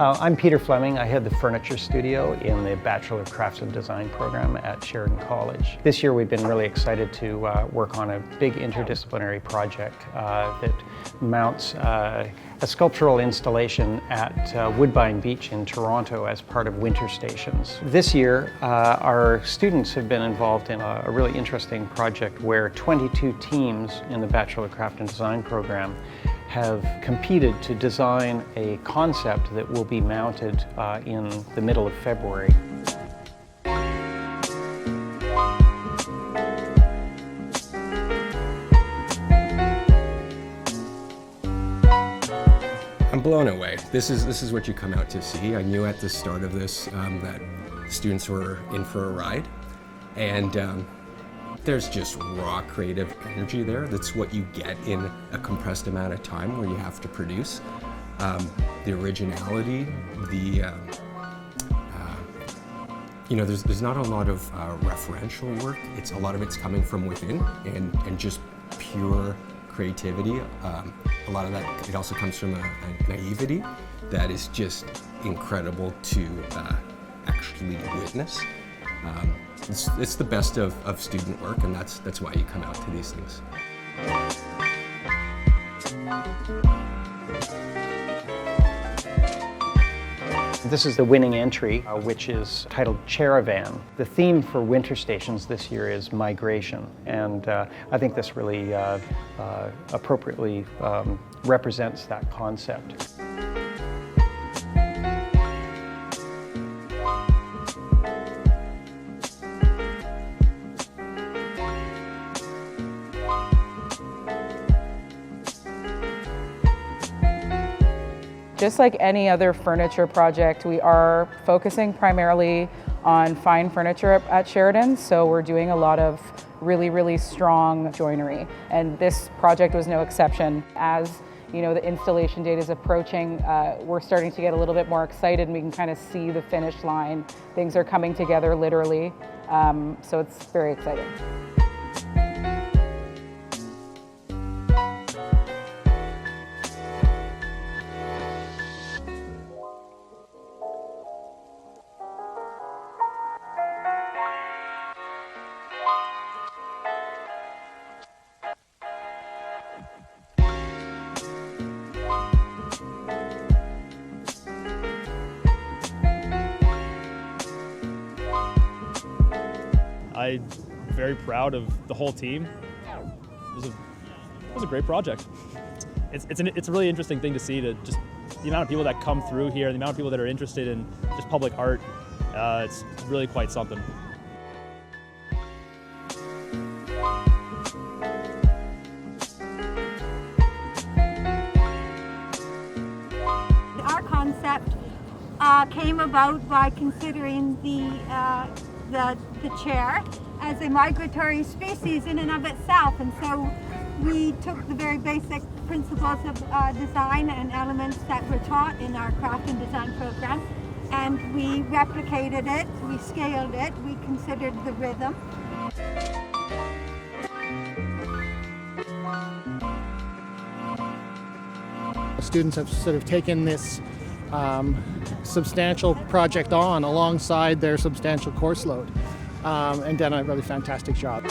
I'm Peter Fleming. I head the furniture studio in the Bachelor of Crafts and Design program at Sheridan College. This year we've been really excited to work on a big interdisciplinary project that mounts a sculptural installation at Woodbine Beach in Toronto as part of winter stations. This year our students have been involved in a really interesting project where 22 teams in the Bachelor of Craft and Design program have competed to design a concept that will be mounted in the middle of February. I'm blown away. This is what you come out to see. I knew at the start of this that students were in for a ride, and there's just raw creative energy there. That's what you get in a compressed amount of time where you have to produce. The originality, there's not a lot of referential work. A lot of it's coming from within and just pure creativity. A lot of that, it also comes from a naivety that is just incredible to actually witness. It's the best of student work, and that's why you come out to these things. This is the winning entry, which is titled Chairavan. The theme for winter stations this year is migration, and I think this really appropriately represents that concept. Just like any other furniture project, we are focusing primarily on fine furniture at Sheridan, so we're doing a lot of really strong joinery, and this project was no exception. As you know, the installation date is approaching, we're starting to get a little bit more excited, and we can kind of see the finish line. Things are coming together literally, so it's very exciting. I'm very proud of the whole team. It was a great project. It's a really interesting thing to see, to just the amount of people that come through here, the amount of people that are interested in just public art. It's really quite something. Our concept came about by considering the chair as a migratory species in and of itself, and so we took the very basic principles of design and elements that were taught in our craft and design program, and we replicated it, we scaled it, we considered the rhythm. Students have sort of taken this substantial project on alongside their substantial course load and done a really fantastic job.